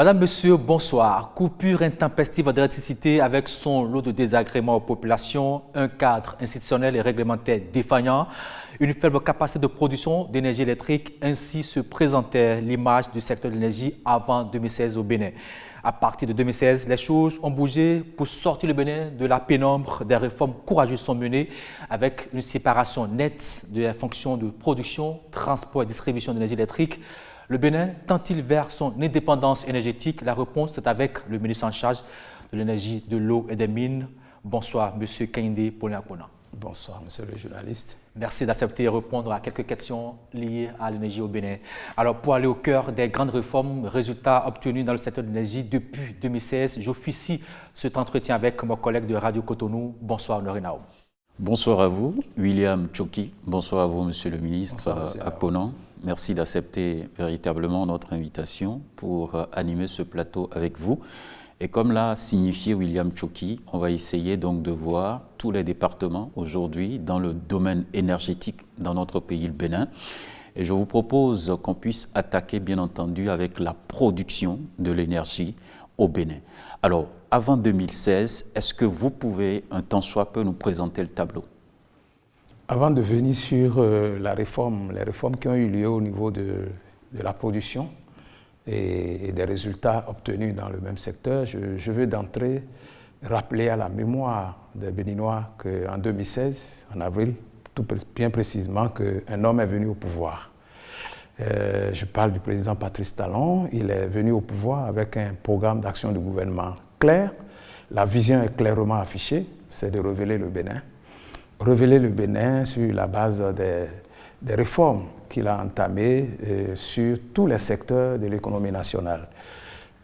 Madame, Monsieur, bonsoir. Coupure intempestive d'électricité avec son lot de désagréments aux populations, un cadre institutionnel et réglementaire défaillant, une faible capacité de production d'énergie électrique, ainsi se présentait l'image du secteur de l'énergie avant 2016 au Bénin. À partir de 2016, les choses ont bougé pour sortir le Bénin de la pénombre. Des réformes courageuses sont menées avec une séparation nette des fonctions de production, transport et distribution d'énergie électrique. Le Bénin tend-il vers son indépendance énergétique? La réponse est avec le ministre en charge de l'énergie, de l'eau et des mines. Bonsoir, M. Kehinde Poulin-Akpona. Bonsoir, monsieur le journaliste. Merci d'accepter et répondre à quelques questions liées à l'énergie au Bénin. Alors, pour aller au cœur des grandes réformes, résultats obtenus dans le secteur de l'énergie depuis 2016, j'officie cet entretien avec mon collègue de Radio Cotonou. Bonsoir, Norinao. Bonsoir à vous, William Tchoki. Bonsoir à vous, monsieur le ministre Akpona. Merci d'accepter véritablement notre invitation pour animer ce plateau avec vous. Et comme l'a signifié William Tchoki, on va essayer donc de voir tous les départements aujourd'hui dans le domaine énergétique dans notre pays, le Bénin. Et je vous propose qu'on puisse attaquer, bien entendu, avec la production de l'énergie au Bénin. Alors, avant 2016, est-ce que vous pouvez, un tant soit peu, nous présenter le tableau? Avant de venir sur les réformes qui ont eu lieu au niveau de la production et des résultats obtenus dans le même secteur, je veux d'entrée rappeler à la mémoire des Béninois qu'en 2016, en avril, bien précisément, qu'un homme est venu au pouvoir. Je parle du président Patrice Talon. Il est venu au pouvoir avec un programme d'action du gouvernement clair. La vision est clairement affichée, c'est de révéler le Bénin. Révéler le Bénin sur la base des réformes qu'il a entamées sur tous les secteurs de l'économie nationale.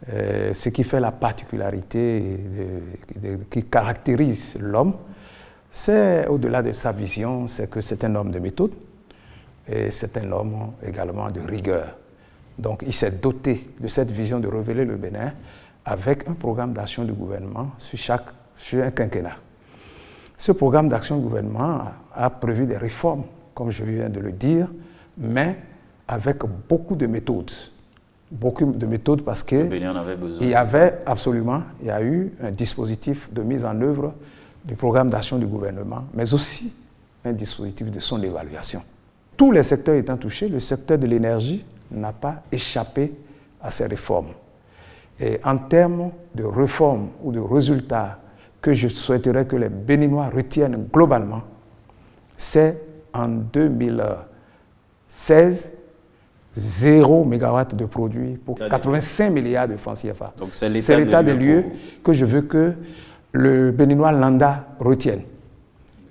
Ce qui fait la particularité qui caractérise l'homme, c'est au-delà de sa vision, c'est que c'est un homme de méthode et c'est un homme également de rigueur. Donc il s'est doté de cette vision de révéler le Bénin avec un programme d'action du gouvernement sur un quinquennat. Ce programme d'action du gouvernement a prévu des réformes, comme je viens de le dire, mais avec beaucoup de méthodes. Beaucoup de méthodes parce qu'il y a eu un dispositif de mise en œuvre du programme d'action du gouvernement, mais aussi un dispositif de son évaluation. Tous les secteurs étant touchés, le secteur de l'énergie n'a pas échappé à ces réformes. Et en termes de réformes ou de résultats que je souhaiterais que les Béninois retiennent globalement, c'est en 2016, 0 MW de produits pour 85 milliards de francs CFA. C'est l'état des lieux que je veux que le Béninois lambda retienne.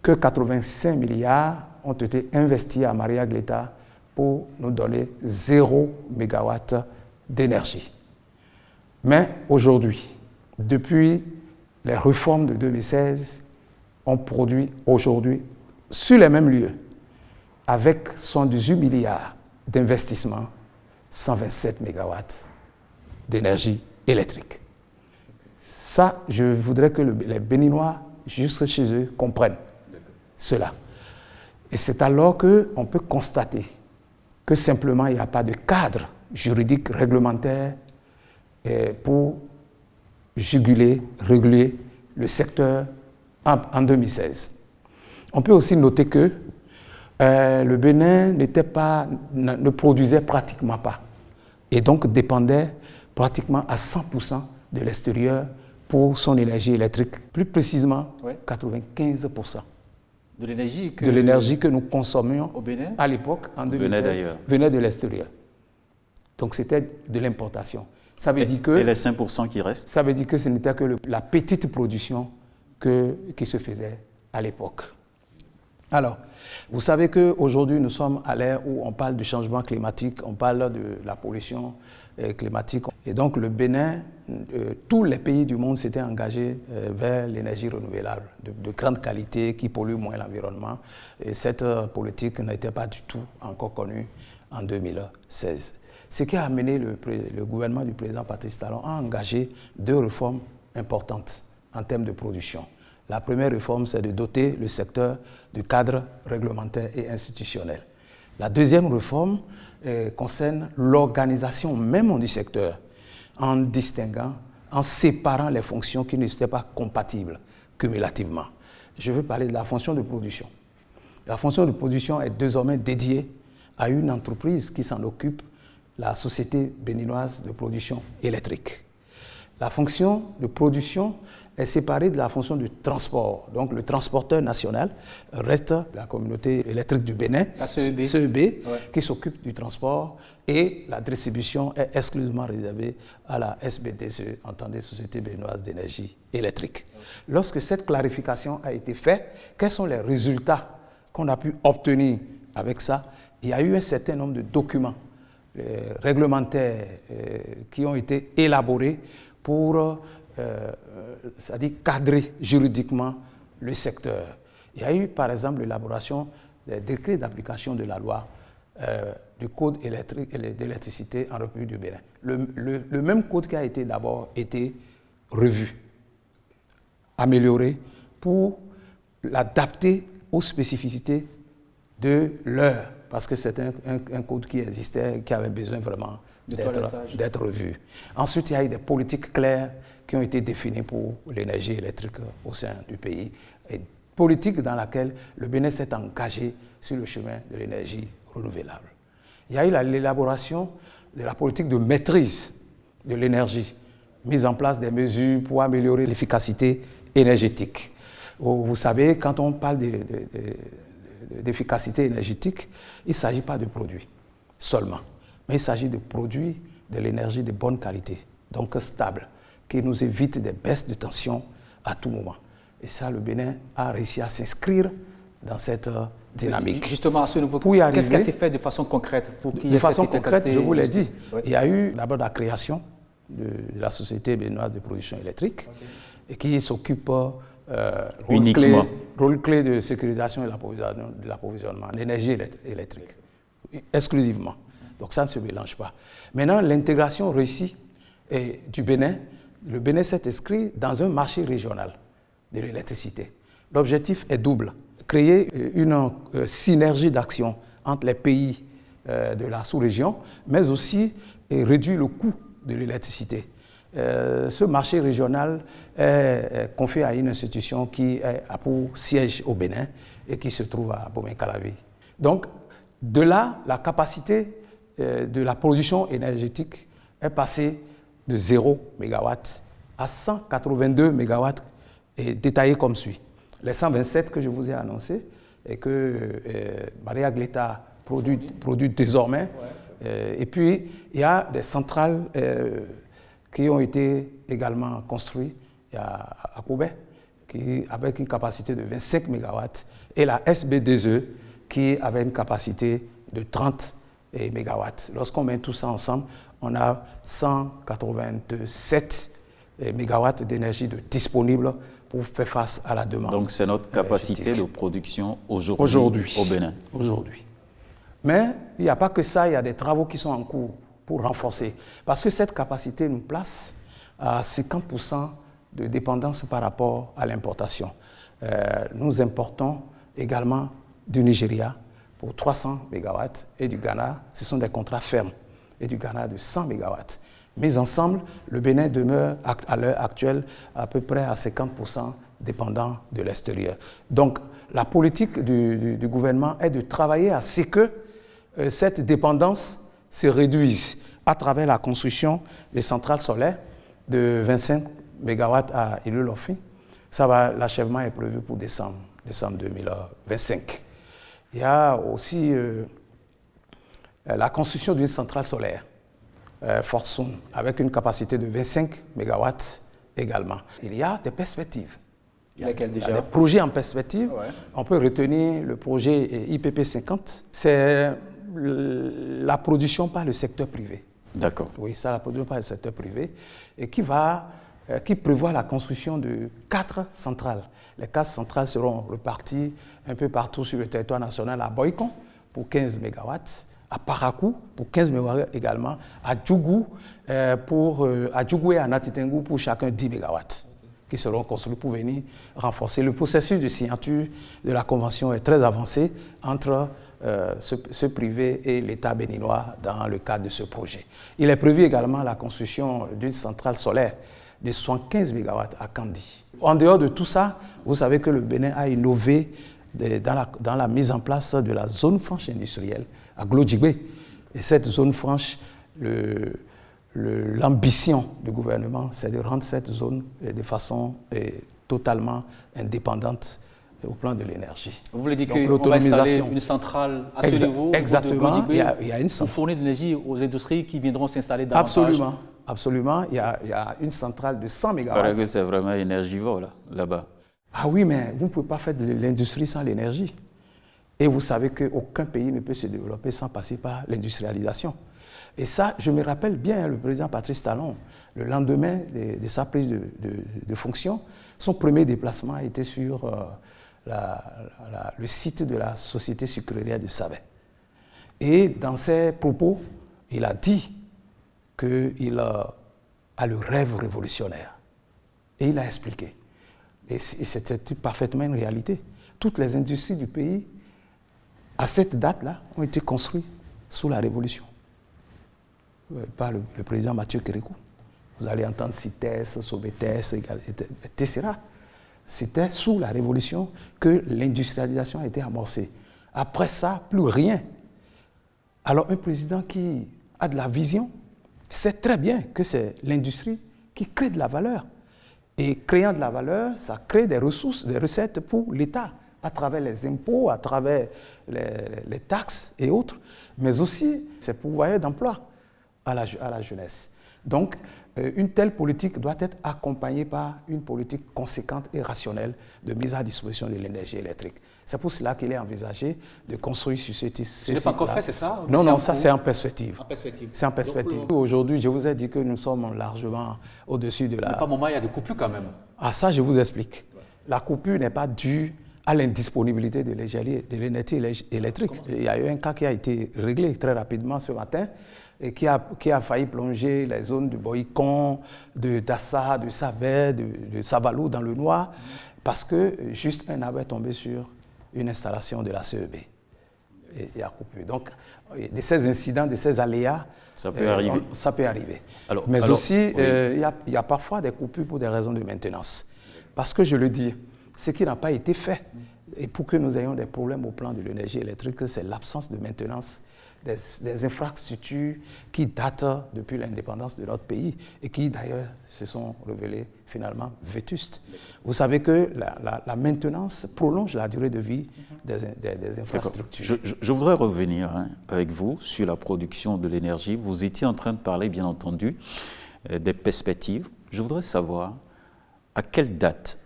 Que 85 milliards ont été investis à Maria Gleta pour nous donner 0 MW d'énergie. Mais aujourd'hui, depuis les réformes de 2016, on produit aujourd'hui, sur les mêmes lieux, avec 118 milliards d'investissement, 127 MW d'énergie électrique. Ça, je voudrais que les Béninois, juste chez eux, comprennent cela. Et c'est alors qu'on peut constater que simplement il n'y a pas de cadre juridique réglementaire pour réguler le secteur en 2016. On peut aussi noter que le Bénin ne produisait pratiquement pas et donc dépendait pratiquement à 100% de l'extérieur pour son énergie électrique, plus précisément 95%. De l'énergie que nous consommions au Bénin, à l'époque, en 2016, venait de l'extérieur. Donc c'était de l'importation. Ça veut dire que, et les 5% qui restent? Ça veut dire que ce n'était que la petite production qui se faisait à l'époque. Alors, vous savez qu'aujourd'hui, nous sommes à l'ère où on parle du changement climatique, on parle de la pollution climatique. Et donc, le Bénin, tous les pays du monde s'étaient engagés vers l'énergie renouvelable de grande qualité qui pollue moins l'environnement. Et cette politique n'était pas du tout encore connue en 2016. Ce qui a amené le gouvernement du président Patrice Talon à engager 2 réformes importantes en termes de production. La première réforme, c'est de doter le secteur du cadre réglementaire et institutionnel. La deuxième réforme concerne l'organisation même du secteur. en distinguant, en séparant les fonctions qui n'étaient pas compatibles cumulativement. Je veux parler de la fonction de production. La fonction de production est désormais dédiée à une entreprise qui s'en occupe, la Société béninoise de production électrique. La fonction de production est séparée de la fonction de transport. Donc le transporteur national reste la communauté électrique du Bénin, la CEB, qui s'occupe du transport, et la distribution est exclusivement réservée à la SBDCE, entendez Société béninoise d'énergie électrique. Lorsque cette clarification a été faite, quels sont les résultats qu'on a pu obtenir avec ça? Il y a eu un certain nombre de documents réglementaires qui ont été élaborés pour c'est-à-dire cadrer juridiquement le secteur. Il y a eu par exemple l'élaboration des décrets d'application de la loi du code électrique et d'électricité en République du Bénin. Le même code qui a été d'abord revu, amélioré pour l'adapter aux spécificités de l'heure, parce que c'est un code qui existait, qui avait besoin vraiment d'être revu. Ensuite, il y a eu des politiques claires qui ont été définies pour l'énergie électrique au sein du pays, et politique dans laquelle le Bénin s'est engagé sur le chemin de l'énergie renouvelable. Il y a eu l'élaboration de la politique de maîtrise de l'énergie, mise en place des mesures pour améliorer l'efficacité énergétique. Vous savez, quand on parle d'efficacité énergétique, il ne s'agit pas de produits seulement, mais il s'agit de produits de l'énergie de bonne qualité, donc stable, qui nous évite des baisses de tension à tout moment. Et ça, le Bénin a réussi à s'inscrire dans cette dynamique. Justement, à ce niveau, qu'est-ce qui a été fait de façon concrète pour qu'il y ait de façon concrète, je vous l'ai dit. Oui. Il y a eu d'abord la création de la Société béninoise de production électrique, et qui s'occupe rôle clé de sécurisation et de l'approvisionnement en énergie électrique, exclusivement. Donc ça ne se mélange pas. Maintenant, l'intégration réussie du Bénin, le Bénin s'est inscrit dans un marché régional de l'électricité. L'objectif est double: créer une synergie d'action entre les pays de la sous-région, mais aussi réduire le coût de l'électricité. Ce marché régional est confié à une institution qui a pour siège au Bénin et qui se trouve à Bomey-Calavi. Donc, de là, la capacité de la production énergétique est passée de 0 MW à 182 MW, et détaillé comme suit. Les 127 que je vous ai annoncés et que Maria Gleta produit désormais. Et puis, il y a des centrales qui ont été également construites à Koubé, avec une capacité de 25 MW, et la SBDCE qui avait une capacité de 30 MW. Lorsqu'on met tout ça ensemble, on a 187 MW d'énergie disponible pour faire face à la demande. Donc c'est notre capacité de production aujourd'hui au Bénin. Aujourd'hui. Mais il n'y a pas que ça, il y a des travaux qui sont en cours pour renforcer. Parce que cette capacité nous place à 50% de dépendance par rapport à l'importation. Nous importons également du Nigeria pour 300 MW et du Ghana, ce sont des contrats fermes, et du Ghana de 100 MW. Mis ensemble, le Bénin demeure à l'heure actuelle à peu près à 50% dépendant de l'extérieur. Donc la politique du gouvernement est de travailler à ce que cette dépendance se réduise à travers la construction des centrales solaires de 25 MW à Ilulofin. L'achèvement est prévu pour décembre 2025. Il y a aussi la construction d'une centrale solaire, Forson, avec une capacité de 25 MW également. Il y a des perspectives. Il y a des projets en perspective. Ouais. On peut retenir le projet IPP 50. C'est la production par le secteur privé. D'accord. Oui, ça, la production par le secteur privé, et qui prévoit la construction de 4 centrales. Les 4 centrales seront reparties un peu partout sur le territoire national, à Boycon pour 15 MW, à Parakou pour 15 MW également, à Djougou et à Natitengu pour chacun 10 MW, qui seront construits pour venir renforcer. Le processus de signature de la convention est très avancé entre se priver et l'État béninois dans le cadre de ce projet. Il est prévu également la construction d'une centrale solaire de 75 MW à Kandi. En dehors de tout ça, vous savez que le Bénin a innové dans la mise en place de la zone franche industrielle à Glodjigbe. Et cette zone franche, l'ambition du gouvernement, c'est de rendre cette zone de façon totalement indépendante au plan de l'énergie. Vous voulez dire qu'on va installer une centrale à ce niveau exactement, il y a une centrale pour fournir de l'énergie aux industries qui viendront s'installer davantage. Absolument, absolument. Il y a une centrale de 100 MW. Il paraît que c'est vraiment énergivore là-bas. Ah oui, mais vous ne pouvez pas faire de l'industrie sans l'énergie. Et vous savez qu'aucun pays ne peut se développer sans passer par l'industrialisation. Et ça, je me rappelle bien, le président Patrice Talon, le lendemain de sa prise de fonction, son premier déplacement a été sur le site de la société sucrière de Savè. Et dans ses propos, il a dit qu'il a le rêve révolutionnaire. Et il a expliqué. Et c'était parfaitement une réalité. Toutes les industries du pays, à cette date-là, ont été construites sous la Révolution. Par le président Mathieu Kérékou. Vous allez entendre CITES, Sobetes, etc. C'était sous la Révolution que l'industrialisation a été amorcée. Après ça, plus rien. Alors un président qui a de la vision sait très bien que c'est l'industrie qui crée de la valeur. Et créant de la valeur, ça crée des ressources, des recettes pour l'État, à travers les impôts, à travers les taxes et autres, mais aussi c'est pourvoyeur d'emploi à la jeunesse. Donc, une telle politique doit être accompagnée par une politique conséquente et rationnelle de mise à disposition de l'énergie électrique. C'est pour cela qu'il est envisagé de construire sur ce site. Ce n'est pas encore fait, c'est ça? Non, ça c'est en perspective. En perspective. C'est en perspective. Aujourd'hui, je vous ai dit que nous sommes largement au-dessus de la... Mais par moment, il y a des coupures quand même. Ah, ça, je vous explique. La coupure n'est pas due à l'indisponibilité de l'énergie électrique. Il y a eu un cas qui a été réglé très rapidement ce matin et qui a failli plonger les zones de Boïcon, de Dassa, de Savè, de Sabalou dans le noir, parce que juste un arbre est tombé sur une installation de la CEB. Et il y a coupure. Donc, de ces incidents, de ces aléas, ça peut arriver. Ça peut arriver. Alors, aussi, oui. il y a parfois des coupures pour des raisons de maintenance. Parce que je le dis, ce qui n'a pas été fait, et pour que nous ayons des problèmes au plan de l'énergie électrique, c'est l'absence de maintenance des infrastructures qui datent depuis l'indépendance de notre pays et qui d'ailleurs se sont révélées finalement vétustes. Vous savez que la maintenance prolonge la durée de vie des infrastructures. Je voudrais revenir avec vous sur la production de l'énergie. Vous étiez en train de parler, bien entendu, des perspectives. Je voudrais savoir à quelle date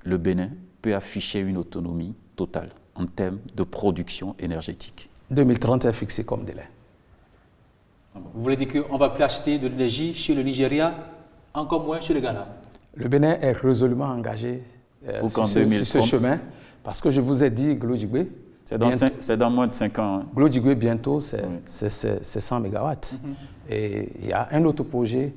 le Bénin peut afficher une autonomie totale en termes de production énergétique. 2030 est fixé comme délai. Vous voulez dire qu'on ne va plus acheter de l'énergie chez le Nigeria, encore moins chez le Ghana? Le Bénin est résolument engagé sur ce chemin, parce que je vous ai dit, Glodjigbe, c'est dans moins de 5 ans. Hein. Glodjigbe, bientôt, c'est 100 MW. Et il y a un autre projet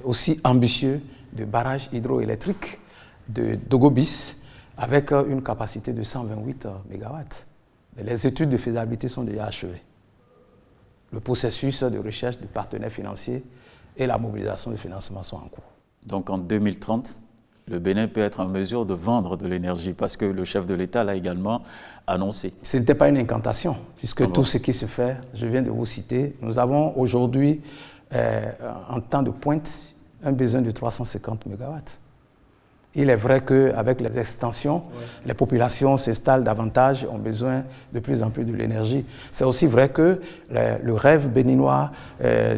aussi ambitieux de barrage hydroélectrique de Dogobis, avec une capacité de 128 MW. Les études de faisabilité sont déjà achevées. Le processus de recherche de partenaires financiers et la mobilisation de financement sont en cours. Donc en 2030, le Bénin peut être en mesure de vendre de l'énergie parce que le chef de l'État l'a également annoncé. Ce n'était pas une incantation, puisque tout ce qui se fait, je viens de vous citer, nous avons aujourd'hui, en temps de pointe, un besoin de 350 MW. Il est vrai qu'avec les extensions, les populations s'installent davantage, ont besoin de plus en plus de l'énergie. C'est aussi vrai que le rêve béninois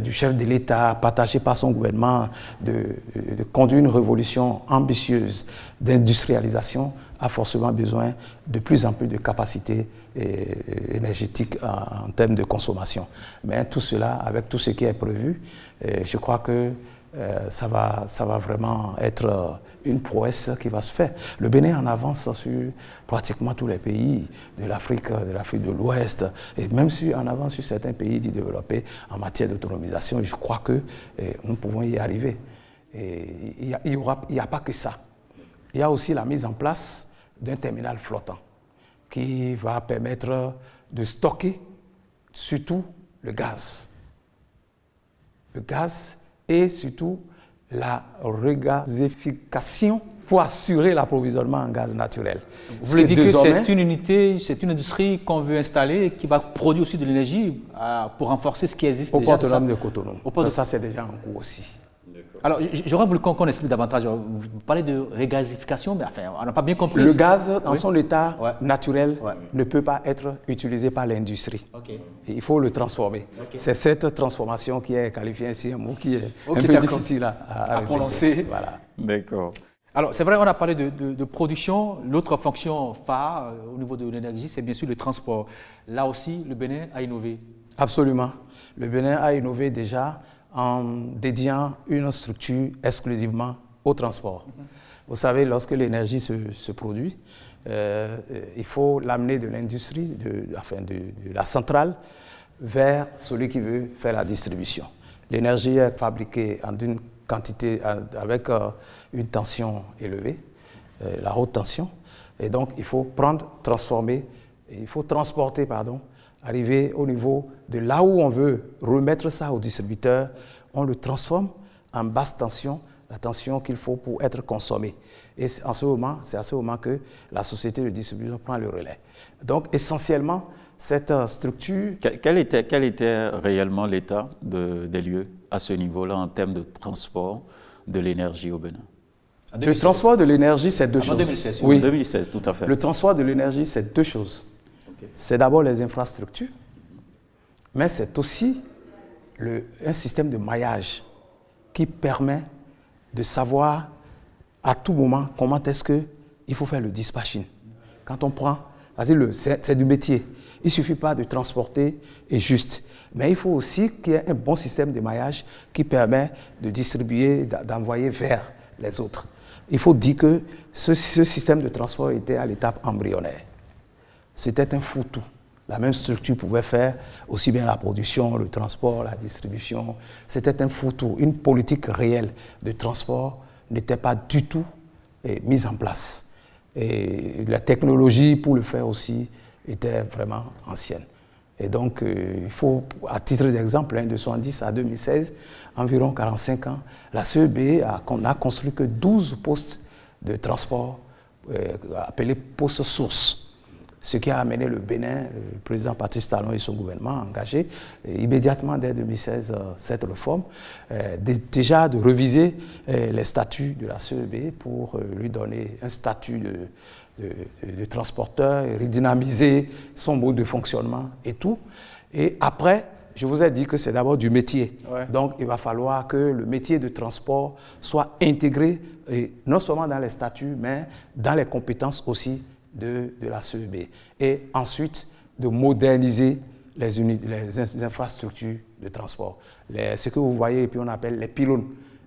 du chef de l'État, partagé par son gouvernement, de conduire une révolution ambitieuse d'industrialisation, a forcément besoin de plus en plus de capacités énergétiques en termes de consommation. Mais tout cela, avec tout ce qui est prévu, je crois que ça va vraiment être une prouesse qui va se faire. Le Bénin en avance sur pratiquement tous les pays de l'Afrique de l'Ouest, et même en avance sur certains pays développés en matière d'autonomisation. Je crois que nous pouvons y arriver. Il n'y a pas que ça. Il y a aussi la mise en place d'un terminal flottant qui va permettre de stocker surtout le gaz. Le gaz et surtout la regazéfication pour assurer l'approvisionnement en gaz naturel. Vous voulez dire que c'est une unité, c'est une industrie qu'on veut installer et qui va produire aussi de l'énergie pour renforcer ce qui existe au déjà. Port autonome de Cotonou. Ça, c'est déjà en cours aussi. Alors, j'aurais voulu qu'on explique davantage. Vous parlez de regasification, mais enfin, on n'a pas bien compris. Le gaz, dans son état naturel, ne peut pas être utilisé par l'industrie. Il faut le transformer. C'est cette transformation qui est qualifiée ainsi, un mot qui est un peu difficile à prononcer. Voilà. D'accord. Alors, c'est vrai, on a parlé de production. L'autre fonction phare au niveau de l'énergie, c'est bien sûr le transport. Là aussi, le Bénin a innové. Absolument. Le Bénin a innové déjà en dédiant une structure exclusivement au transport. Vous savez, lorsque l'énergie se produit, il faut l'amener de l'industrie, de la centrale, vers celui qui veut faire la distribution. L'énergie est fabriquée en une quantité avec une tension élevée, la haute tension, et donc il faut transporter, arriver au niveau de là où on veut remettre ça au distributeur, on le transforme en basse tension, la tension qu'il faut pour être consommé. Et c'est à ce moment que la société de distribution prend le relais. Donc essentiellement, cette structure... Quel était réellement l'état des lieux à ce niveau-là en termes de transport de l'énergie au Bénin? Le transport de l'énergie, c'est deux choses. En 2016, oui. En 2016, tout à fait. Le transport de l'énergie, c'est deux choses. C'est d'abord les infrastructures, mais c'est aussi un système de maillage qui permet de savoir à tout moment comment est-ce qu'il faut faire le dispatching. Quand on prend, c'est du métier. Il ne suffit pas de transporter et juste, mais il faut aussi qu'il y ait un bon système de maillage qui permet de distribuer, d'envoyer vers les autres. Il faut dire que ce système de transport était à l'étape embryonnaire. C'était un foutu. La même structure pouvait faire aussi bien la production, le transport, la distribution. C'était un foutu. Une politique réelle de transport n'était pas du tout mise en place. Et la technologie pour le faire aussi était vraiment ancienne. Et donc, il faut, à titre d'exemple, de 1970 à 2016, environ 45 ans, la CEB n'a construit que 12 postes de transport appelés postes sources. Ce qui a amené le Bénin, le président Patrice Talon et son gouvernement à engager immédiatement dès 2016 cette réforme, déjà de reviser les statuts de la CEB pour lui donner un statut de transporteur, et redynamiser son mode de fonctionnement et tout. Et après, je vous ai dit que c'est d'abord du métier. Ouais. Donc, il va falloir que le métier de transport soit intégré, non seulement dans les statuts, mais dans les compétences aussi de la CEB. Et ensuite, de moderniser les infrastructures de transport. Ce que vous voyez, et puis on appelle les pylônes,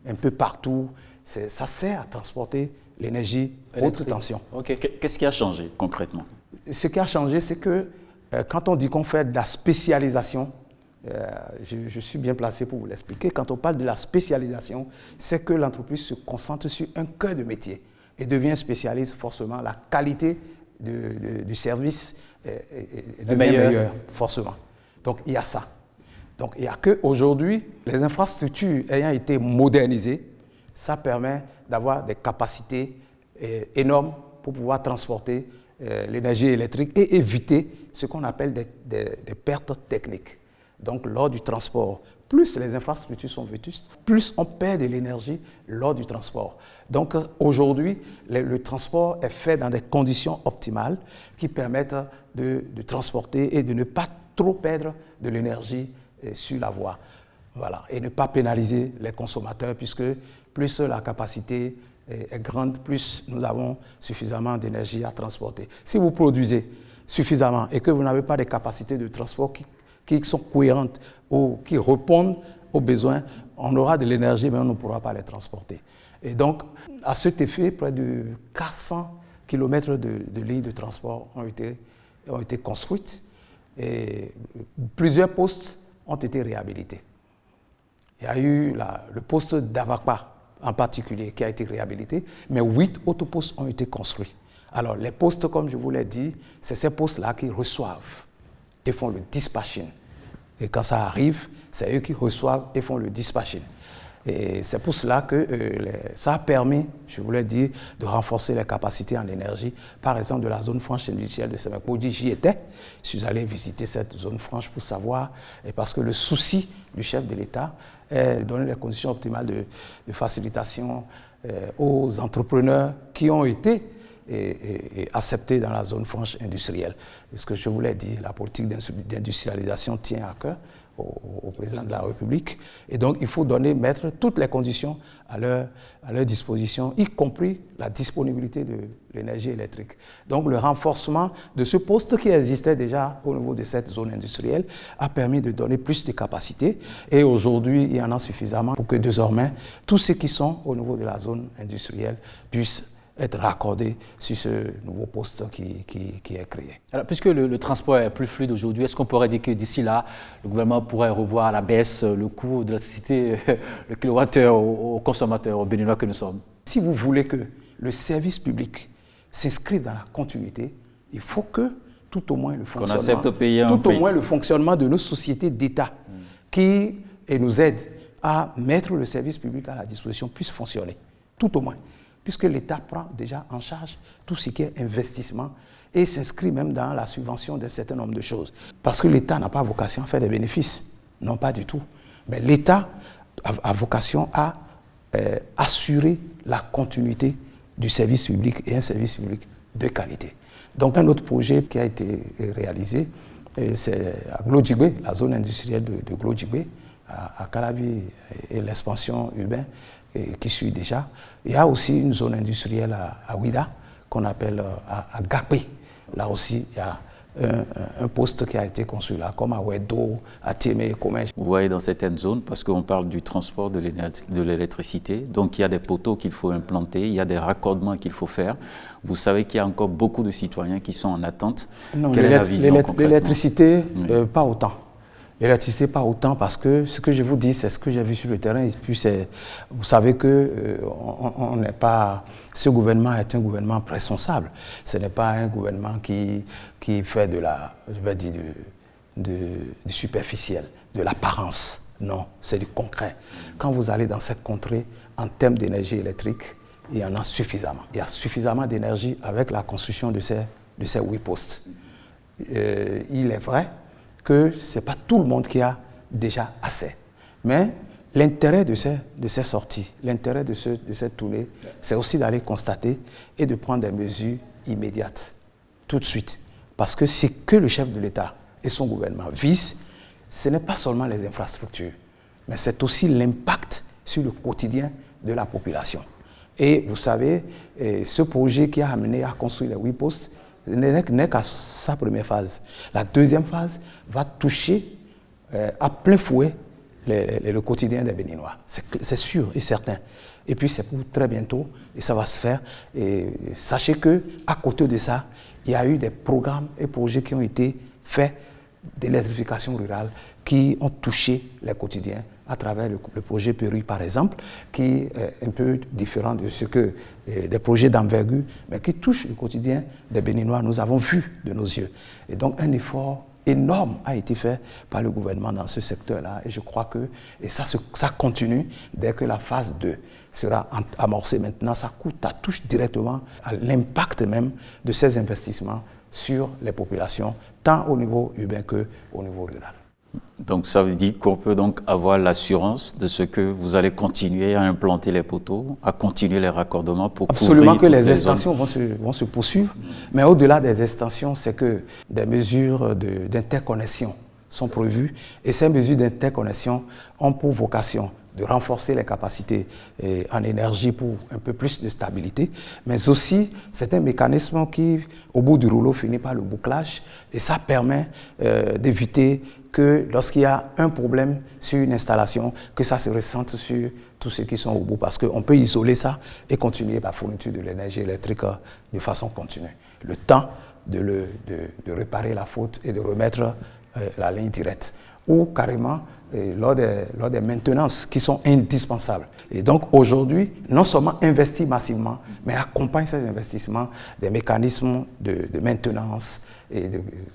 un peu partout, ça sert à transporter l'énergie haute tension. Okay. Qu'est-ce qui a changé concrètement? Ce qui a changé, c'est que quand on dit qu'on fait de la spécialisation, je suis bien placé pour vous l'expliquer, quand on parle de la spécialisation, c'est que l'entreprise se concentre sur un cœur de métier et devient spécialiste forcément. La qualité du service devient meilleure, forcément. Donc il y a ça. Donc il n'y a qu'aujourd'hui, les infrastructures ayant été modernisées, ça permet d'avoir des capacités énormes pour pouvoir transporter l'énergie électrique et éviter ce qu'on appelle des pertes techniques. Donc lors du transport, plus les infrastructures sont vétustes, plus on perd de l'énergie lors du transport. Donc aujourd'hui, le transport est fait dans des conditions optimales qui permettent de transporter et de ne pas trop perdre de l'énergie sur la voie. Voilà. Et ne pas pénaliser les consommateurs, puisque plus la capacité est grande, plus nous avons suffisamment d'énergie à transporter. Si vous produisez suffisamment et que vous n'avez pas de capacités de transport qui sont cohérentes ou qui répondent aux besoins, on aura de l'énergie, mais on ne pourra pas les transporter. Et donc, à cet effet, près de 400 km de lignes de transport ont été construites et plusieurs postes ont été réhabilités. Il y a eu le poste d'Avakpa en particulier qui a été réhabilité, mais 8 autres postes ont été construits. Alors, les postes, comme je vous l'ai dit, c'est ces postes-là qui reçoivent et font le dispatching. Et quand ça arrive, c'est eux qui reçoivent et font le dispatching. Et c'est pour cela que ça a permis, je voulais dire, de renforcer les capacités en énergie. Par exemple, de la zone franche industrielle de Sémékodi, j'y étais. Je suis allé visiter cette zone franche pour savoir, et parce que le souci du chef de l'État est de donner les conditions optimales de facilitation aux entrepreneurs qui ont été acceptés dans la zone franche industrielle. Ce que je voulais dire, la politique d'industrialisation tient à cœur au président de la République. Et donc, il faut mettre toutes les conditions à leur disposition, y compris la disponibilité de l'énergie électrique. Donc, le renforcement de ce poste qui existait déjà au niveau de cette zone industrielle a permis de donner plus de capacités. Et aujourd'hui, il y en a suffisamment pour que désormais, tous ceux qui sont au niveau de la zone industrielle puissent être raccordés sur ce nouveau poste qui est créé. Alors, puisque le transport est plus fluide aujourd'hui, est-ce qu'on pourrait dire que d'ici là, le gouvernement pourrait revoir à la baisse le coût de l'électricité, le kilowattheure aux consommateurs, aux béninois que nous sommes? Si vous voulez que le service public s'inscrive dans la continuité, il faut que tout au moins le fonctionnement de nos sociétés d'État qui nous aident à mettre le service public à la disposition puisse fonctionner, tout au moins. Puisque l'État prend déjà en charge tout ce qui est investissement et s'inscrit même dans la subvention d'un certain nombre de choses. Parce que l'État n'a pas vocation à faire des bénéfices, non pas du tout. Mais l'État a vocation à assurer la continuité du service public et un service public de qualité. Donc un autre projet qui a été réalisé, c'est à Glodjigwe, la zone industrielle de Glodjigwe, à Calavi et l'expansion urbaine qui suit déjà. Il y a aussi une zone industrielle à Ouida qu'on appelle à Gapé. Là aussi, il y a un poste qui a été construit là, comme à Ouedo, à Témé, Comège. Vous voyez dans certaines zones, parce qu'on parle du transport de l'électricité, donc il y a des poteaux qu'il faut implanter, il y a des raccordements qu'il faut faire. Vous savez qu'il y a encore beaucoup de citoyens qui sont en attente. Non, quelle est la vision concrètement? L'électricité, pas autant. L'électricité, pas autant, parce que ce que je vous dis, c'est ce que j'ai vu sur le terrain. Et puis, vous savez que ce gouvernement est un gouvernement responsable. Ce n'est pas un gouvernement qui fait du superficiel, de l'apparence. Non, c'est du concret. Quand vous allez dans cette contrée, en termes d'énergie électrique, il y en a suffisamment. Il y a suffisamment d'énergie avec la construction de ces 8 postes. Il est vrai que ce n'est pas tout le monde qui a déjà assez. Mais l'intérêt de ces sorties, l'intérêt de cette tournée, c'est aussi d'aller constater et de prendre des mesures immédiates, tout de suite. Parce que ce que le chef de l'État et son gouvernement visent, ce n'est pas seulement les infrastructures, mais c'est aussi l'impact sur le quotidien de la population. Et vous savez, ce projet qui a amené à construire les 8 postes, n'est qu'à sa première phase. La deuxième phase va toucher à plein fouet le quotidien des Béninois. C'est sûr et certain. Et puis c'est pour très bientôt et ça va se faire. Et sachez qu'à côté de ça, il y a eu des programmes et projets qui ont été faits d'électrification rurale qui ont touché les quotidiens à travers le projet Péru, par exemple, qui est un peu différent de ce que des projets d'envergure, mais qui touche le quotidien des Béninois. Nous avons vu de nos yeux. Et donc, un effort énorme a été fait par le gouvernement dans ce secteur-là. Et je crois que ça continue dès que la phase 2 sera amorcée maintenant. Ça touche directement à l'impact même de ces investissements sur les populations, tant au niveau urbain qu'au niveau rural. Donc ça veut dire qu'on peut donc avoir l'assurance de ce que vous allez continuer à implanter les poteaux, à continuer les raccordements pour absolument que les extensions vont se poursuivre, mais au-delà des extensions, c'est que des mesures d'interconnexion sont prévues et ces mesures d'interconnexion ont pour vocation de renforcer les capacités en énergie pour un peu plus de stabilité, mais aussi c'est un mécanisme qui, au bout du rouleau, finit par le bouclage et ça permet d'éviter que lorsqu'il y a un problème sur une installation, que ça se ressente sur tous ceux qui sont au bout, parce qu'on peut isoler ça et continuer la fourniture de l'énergie électrique de façon continue. Le temps de réparer la faute et de remettre la ligne directe. ou carrément lors des maintenances qui sont indispensables. Et donc aujourd'hui, non seulement investir massivement, mais accompagne ces investissements des mécanismes de maintenance.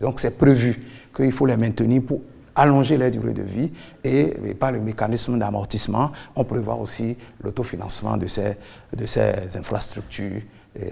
Donc c'est prévu qu'il faut les maintenir pour allonger la durée de vie et par le mécanisme d'amortissement, on prévoit aussi l'autofinancement de ces infrastructures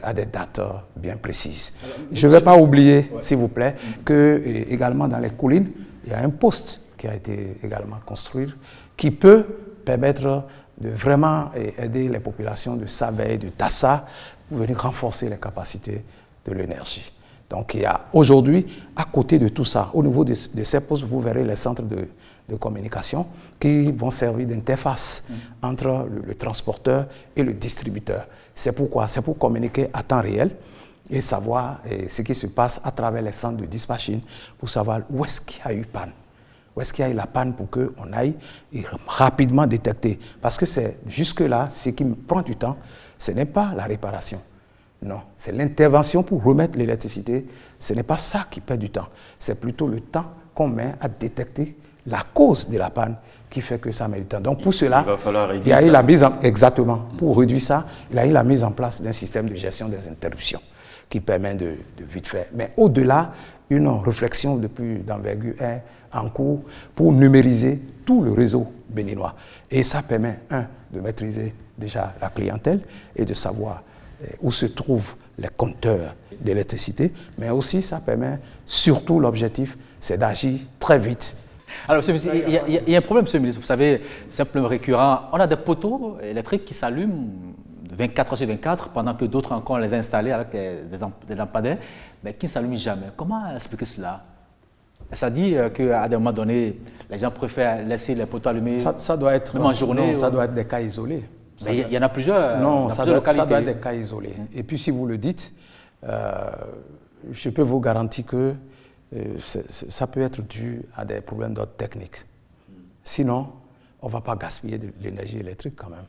à des dates bien précises. Je ne vais pas oublier, s'il vous plaît, que également dans les collines, il y a un poste qui a été également construit qui peut permettre de vraiment aider les populations de Savaie, de Tassa, pour venir renforcer les capacités de l'énergie. Donc il y a aujourd'hui, à côté de tout ça, au niveau de ces postes, vous verrez les centres de communication qui vont servir d'interface entre le transporteur et le distributeur. C'est pourquoi? C'est pour communiquer à temps réel et savoir ce qui se passe à travers les centres de dispatching pour savoir où est-ce qu'il y a eu panne. Où est-ce qu'il y a eu la panne pour qu'on aille rapidement détecter. Parce que c'est jusque-là, ce qui me prend du temps, ce n'est pas la réparation. Non, c'est l'intervention pour remettre l'électricité. Ce n'est pas ça qui perd du temps. C'est plutôt le temps qu'on met à détecter la cause de la panne qui fait que ça met du temps. Donc pour cela, il y a eu la mise en, exactement, pour réduire ça, il y a eu la mise en place d'un système de gestion des interruptions qui permet de vite faire. Mais au-delà, une réflexion de plus d'envergure est en cours pour numériser tout le réseau béninois. Et ça permet, de maîtriser déjà la clientèle et de savoir où se trouvent les compteurs d'électricité, mais aussi ça permet, surtout l'objectif, c'est d'agir très vite. Alors, monsieur le ministre, il y a un problème, monsieur le ministre, vous savez, c'est un problème récurrent. On a des poteaux électriques qui s'allument 24 heures sur 24, pendant que d'autres encore les installés avec des lampadaires, mais qui ne s'allument jamais. Comment expliquer cela? Ça dit qu'à des moments donnés, les gens préfèrent laisser les poteaux allumés ça doit être, même en journée. Non, ça doit être des cas isolés. Mais il y en a plusieurs. Non, ça doit être des cas isolés. Et puis si vous le dites, je peux vous garantir que ça peut être dû à des problèmes d'ordre technique. Sinon, on ne va pas gaspiller de l'énergie électrique quand même.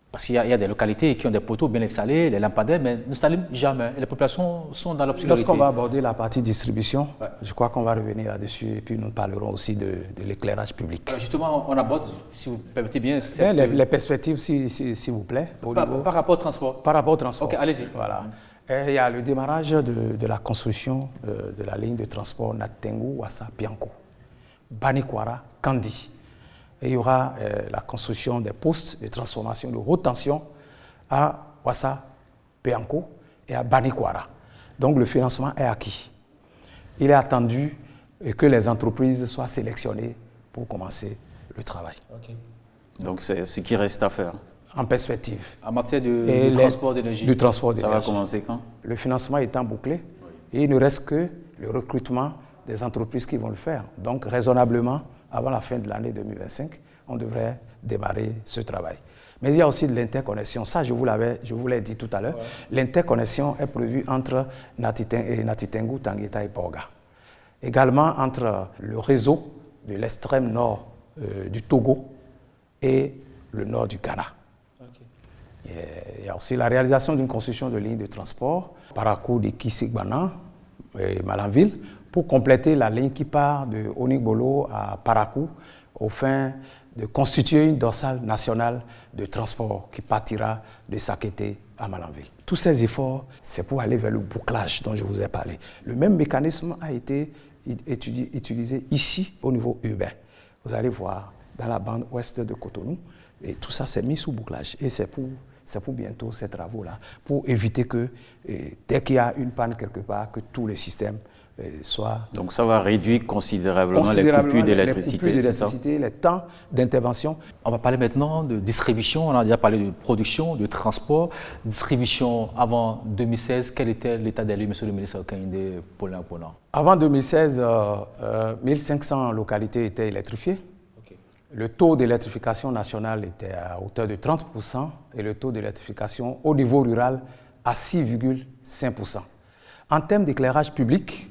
Parce qu'il y a des localités qui ont des poteaux bien installés, les lampadaires, mais ne s'allument jamais. Et les populations sont dans l'obscurité. Lorsqu'on va aborder la partie distribution, je crois qu'on va revenir là-dessus et puis nous parlerons aussi de l'éclairage public. Justement, on aborde, si vous permettez bien... Les perspectives, s'il vous plaît. Par rapport au transport. Par rapport au transport. Ok, allez-y. Voilà. Et il y a le démarrage de la construction de la ligne de transport Natengu-Wassa-Pianco, Banikwara, Kandi. Et il y aura la construction des postes de transformation de haute tension à Wassa, Pianco et à Banikwara. Donc le financement est acquis. Il est attendu que les entreprises soient sélectionnées pour commencer le travail. Okay. Donc c'est ce qui reste à faire. En perspective. En matière de transport d'énergie. Du transport d'énergie. Ça va commencer quand? Le financement étant bouclé, et il ne reste que le recrutement des entreprises qui vont le faire. Donc raisonnablement, avant la fin de l'année 2025, on devrait démarrer ce travail. Mais il y a aussi de l'interconnexion. Ça, je vous l'ai dit tout à l'heure. Ouais. L'interconnexion est prévue entre Natitengu, Tangueta et Porga. Également entre le réseau de l'extrême nord du Togo et le nord du Ghana. Okay. Il y a aussi la réalisation d'une construction de lignes de transport, Parakou de Kisigbana et Malanville, pour compléter la ligne qui part de Onigbolo à Parakou, au fin de constituer une dorsale nationale de transport qui partira de Sakété à Malanville. Tous ces efforts, c'est pour aller vers le bouclage dont je vous ai parlé. Le même mécanisme a été utilisé ici au niveau urbain. Vous allez voir dans la bande ouest de Cotonou, et tout ça s'est mis sous bouclage. Et c'est pour bientôt ces travaux-là, pour éviter que dès qu'il y a une panne quelque part, que tous les systèmes soient... Donc ça va réduire considérablement les coupures d'électricité, les temps d'intervention. On va parler maintenant de distribution, on a déjà parlé de production, de transport. Distribution avant 2016, quel était l'état des lieux, monsieur le ministre Kehinde Paulin? Avant 2016, 1500 localités étaient électrifiées. Le taux d'électrification nationale était à hauteur de 30% et le taux d'électrification au niveau rural à 6,5%. En termes d'éclairage public,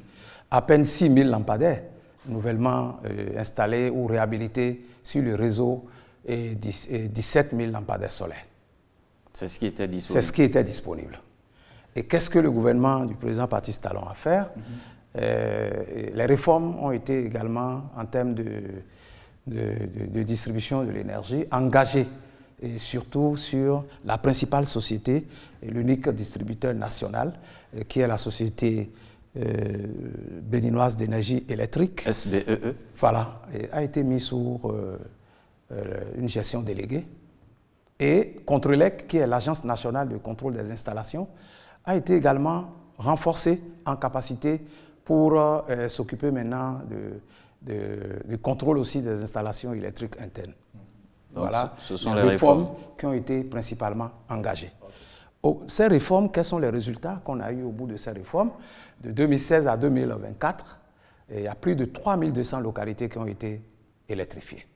à peine 6 000 lampadaires nouvellement installés ou réhabilités sur le réseau et 17 000 lampadaires solaires. C'est ce qui était disponible. C'est ce qui était disponible. Et qu'est-ce que le gouvernement du président Patrice Talon a fait? Les réformes ont été également, en termes de distribution de l'énergie, engagées, et surtout sur la principale société, l'unique distributeur national, qui est la société béninoise d'énergie électrique. SBEE. Voilà, a été mis sur une gestion déléguée. Et Contrelec, qui est l'Agence nationale de contrôle des installations, a été également renforcée en capacité pour s'occuper maintenant du contrôle aussi des installations électriques internes. Donc, voilà, ce sont les réformes qui ont été principalement engagées. Ces réformes, quels sont les résultats qu'on a eu au bout de ces réformes? De 2016 à 2024, il y a plus de 3200 localités qui ont été électrifiées,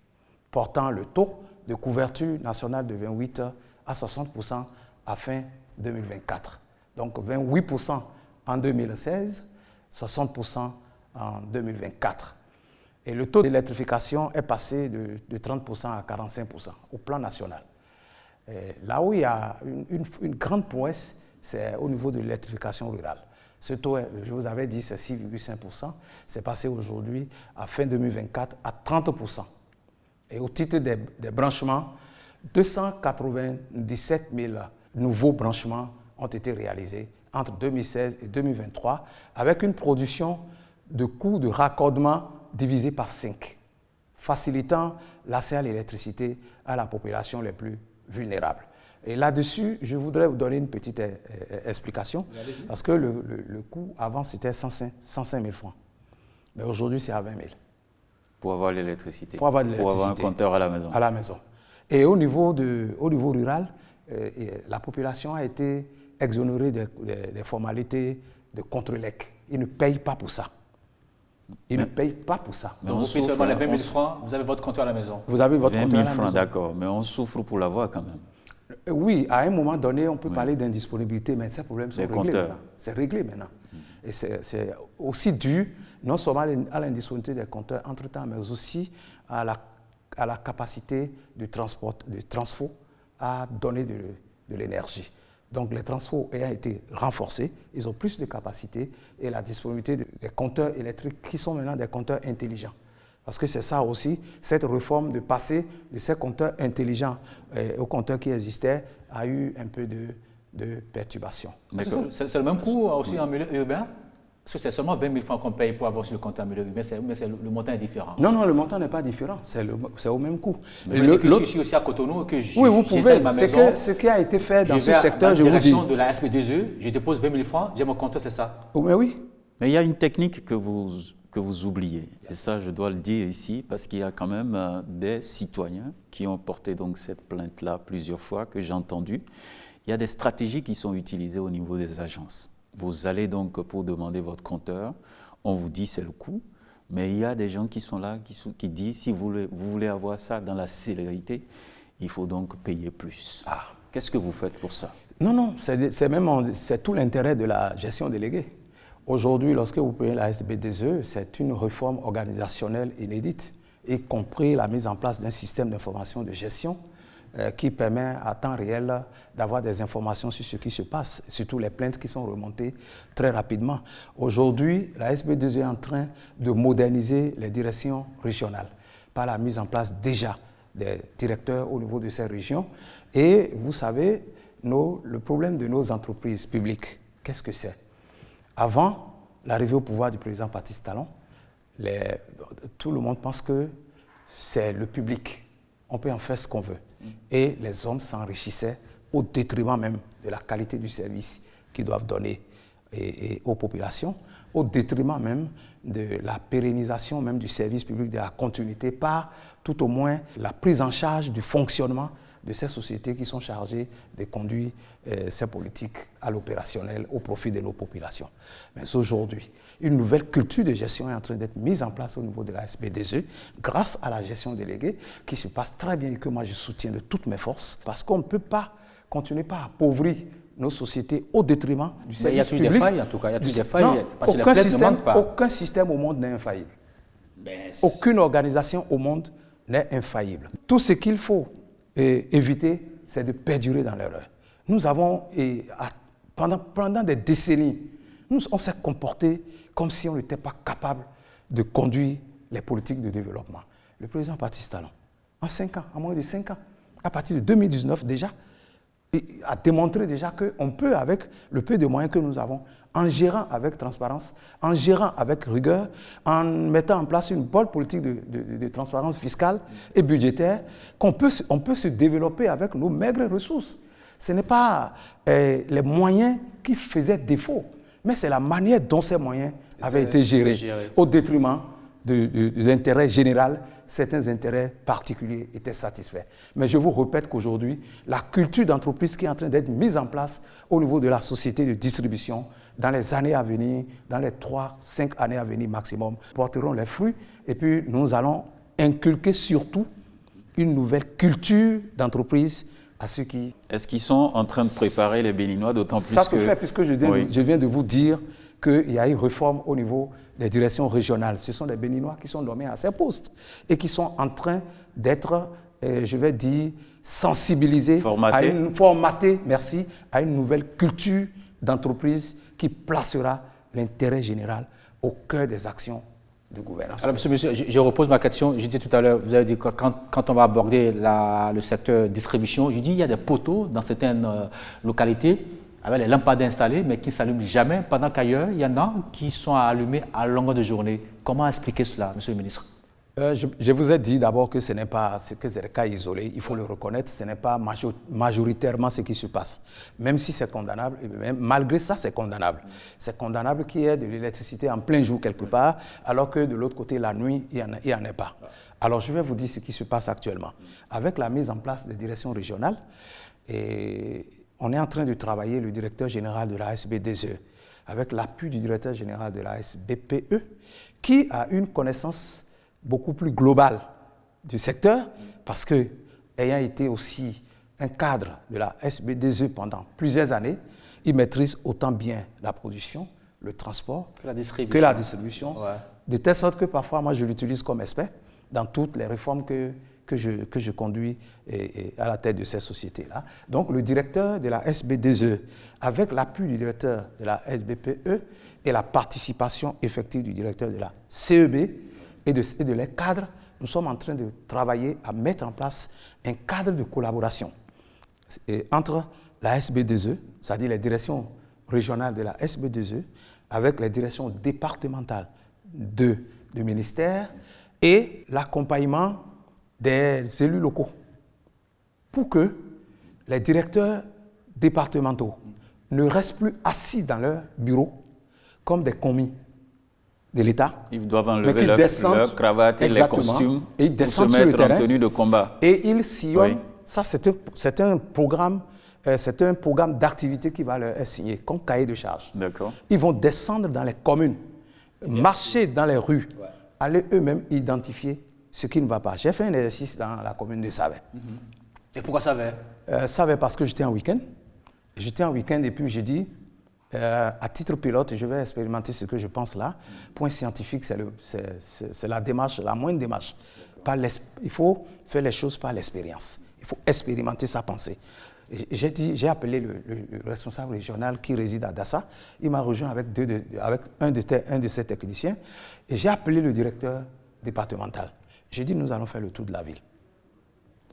portant le taux de couverture nationale de 28 à 60% à fin 2024. Donc 28% en 2016, 60% en 2024. Et le taux d'électrification est passé de 30% à 45% au plan national. Là où il y a une grande prouesse, c'est au niveau de l'électrification rurale. Ce taux, je vous avais dit, c'est 6,5%. C'est passé aujourd'hui, à fin 2024, à 30%. Et au titre des branchements, 297 000 nouveaux branchements ont été réalisés entre 2016 et 2023, avec une production de coûts de raccordement divisé par 5, facilitant l'accès à l'électricité à la population les plus vulnérables. Et là-dessus, je voudrais vous donner une petite explication, parce que le coût avant, c'était 105 000 francs. Mais aujourd'hui, c'est à 20 000. Pour avoir l'électricité. Pour avoir un compteur à la maison. À la maison. Et au niveau rural, la population a été exonérée des formalités de Contrelec. Ils ne payent pas pour ça. Ils ne payent pas pour ça. Donc vous payez seulement les 20 000 francs, vous avez votre compteur à la maison. Vous avez votre 20 compteur 000 à la francs, maison. d'accord, mais on souffre pour l'avoir quand même. Oui, à un moment donné, on peut parler d'indisponibilité, mais ces problèmes sont réglés maintenant. C'est réglé maintenant. Et c'est aussi dû non seulement à l'indisponibilité des compteurs entre-temps, mais aussi à la capacité du transfo à donner de l'énergie. Donc les transfos ayant été renforcés, ils ont plus de capacité et la disponibilité des compteurs électriques qui sont maintenant des compteurs intelligents. Parce que c'est ça aussi, cette réforme de passer de ces compteurs intelligents aux compteurs qui existaient a eu un peu de perturbation. C'est le même coût aussi en milieu urbain? Parce que c'est seulement 20 000 francs qu'on paye pour avoir sur le compteur en milieu urbain, mais le montant est différent. Non, le montant n'est pas différent, c'est au même coût. Je suis aussi à Cotonou, que oui, vous pouvez, ce qui a été fait dans ce secteur, je vous dis. Je vais à la direction de la SB2E, je dépose 20 000 francs, j'ai mon compteur, c'est ça? Mais oui. Mais il y a une technique que vous oubliez, et ça je dois le dire ici, parce qu'il y a quand même des citoyens qui ont porté donc cette plainte-là plusieurs fois, que j'ai entendu. Il y a des stratégies qui sont utilisées au niveau des agences. Vous allez donc pour demander votre compteur, on vous dit c'est le coût, mais il y a des gens qui sont là, qui disent si vous voulez avoir ça dans la célérité, il faut donc payer plus. Qu'est-ce que vous faites pour ça? Non, c'est tout l'intérêt de la gestion déléguée. Aujourd'hui, lorsque vous payez la SB2E, c'est une réforme organisationnelle inédite, y compris la mise en place d'un système d'information de gestion qui permet à temps réel d'avoir des informations sur ce qui se passe, surtout les plaintes qui sont remontées très rapidement. Aujourd'hui, la SB2E est en train de moderniser les directions régionales par la mise en place déjà des directeurs au niveau de ces régions. Et vous savez, le problème de nos entreprises publiques, qu'est-ce que c'est? Avant l'arrivée au pouvoir du président Patrice Talon, tout le monde pense que c'est le public. On peut en faire ce qu'on veut. Et les hommes s'enrichissaient au détriment même de la qualité du service qu'ils doivent donner aux populations, au détriment même de la pérennisation même du service public, de la continuité, par tout au moins la prise en charge du fonctionnement de ces sociétés qui sont chargées de conduire ces politiques à l'opérationnel au profit de nos populations. Mais aujourd'hui, une nouvelle culture de gestion est en train d'être mise en place au niveau de la SB2E grâce à la gestion déléguée qui se passe très bien et que moi je soutiens de toutes mes forces parce qu'on ne peut pas continuer par appauvrir nos sociétés au détriment du service public. Il y a toujours des failles en tout cas, il y a toujours des failles parce que les plaintes ne manquent pas. Aucun système au monde n'est infaillible. Aucune organisation au monde n'est infaillible. Tout ce qu'il faut éviter, c'est de perdurer dans l'erreur. Nous avons, pendant des décennies, on s'est comporté comme si on n'était pas capable de conduire les politiques de développement. Le président Patrice Talon, en 5 ans, en moins de 5 ans, à partir de 2019 déjà, a démontré déjà qu'on peut, avec le peu de moyens que nous avons, en gérant avec transparence, en gérant avec rigueur, en mettant en place une bonne politique de transparence fiscale et budgétaire, on peut se développer avec nos maigres ressources. Ce n'est pas les moyens qui faisaient défaut, mais c'est la manière dont ces moyens avaient été gérés au détriment de l'intérêt général. Certains intérêts particuliers étaient satisfaits. Mais je vous répète qu'aujourd'hui, la culture d'entreprise qui est en train d'être mise en place au niveau de la société de distribution, dans les années à venir, dans les 3-5 années à venir maximum, porteront les fruits. Et puis, nous allons inculquer surtout une nouvelle culture d'entreprise à ceux qui... Est-ce qu'ils sont en train de préparer les Béninois, d'autant plus que... Ça se fait, puisque je viens de vous dire qu'il y a une réforme au niveau des directions régionales. Ce sont des Béninois qui sont nommés à ces postes et qui sont en train d'être, je vais dire, sensibilisés, formatés, merci, à une nouvelle culture d'entreprise qui placera l'intérêt général au cœur des actions de gouvernance. Alors, monsieur, je repose ma question. Je disais tout à l'heure, vous avez dit que quand on va aborder le secteur distribution, je dis il y a des poteaux dans certaines localités avec les lampadaires installés, mais qui ne s'allument jamais, pendant qu'ailleurs, il y en a qui sont allumés à longueur de journée. Comment expliquer cela, monsieur le ministre? Je vous ai dit d'abord que ce n'est pas des cas isolés, il faut le reconnaître, ce n'est pas majoritairement ce qui se passe. Même si c'est condamnable, et même malgré ça, c'est condamnable. C'est condamnable qu'il y ait de l'électricité en plein jour quelque part, alors que de l'autre côté, la nuit, il n'y en a pas. Alors, je vais vous dire ce qui se passe actuellement. Avec la mise en place des directions régionales, on est en train de travailler, le directeur général de la SBDE, avec l'appui du directeur général de la SBPE, qui a une connaissance beaucoup plus globale du secteur, parce que, ayant été aussi un cadre de la SBDE pendant plusieurs années, il maîtrise autant bien la production, le transport que la distribution, ouais. De telle sorte que parfois, moi, je l'utilise comme expert dans toutes les réformes que je conduis à la tête de ces sociétés-là. Donc, le directeur de la SBDE, avec l'appui du directeur de la SBPE et la participation effective du directeur de la CEB et de les cadres, nous sommes en train de travailler à mettre en place un cadre de collaboration entre la SBDE, c'est-à-dire les directions régionales de la SBDE, avec les directions départementales de ministères et l'accompagnement des élus locaux pour que les directeurs départementaux ne restent plus assis dans leur bureau comme des commis de l'État. Ils doivent enlever leur cravate et les costumes et pour se mettre en tenue de combat. Et ils sillonnent. Oui. Ça, c'est un programme d'activité qui va leur être signé comme cahier de charge. D'accord. Ils vont descendre dans les communes, marcher dans les rues, aller eux-mêmes identifier ce qui ne va pas. J'ai fait un exercice dans la commune de Savet. Et pourquoi Savet? Savet parce que j'étais en week-end. J'étais en week-end et puis j'ai dit, à titre pilote, je vais expérimenter ce que je pense là. Point scientifique, c'est la démarche, la moindre démarche. Il faut faire les choses par l'expérience. Il faut expérimenter sa pensée. J'ai appelé le responsable régional qui réside à Dassa. Il m'a rejoint avec un de ses techniciens. Et j'ai appelé le directeur départemental. J'ai dit, nous allons faire le tour de la ville.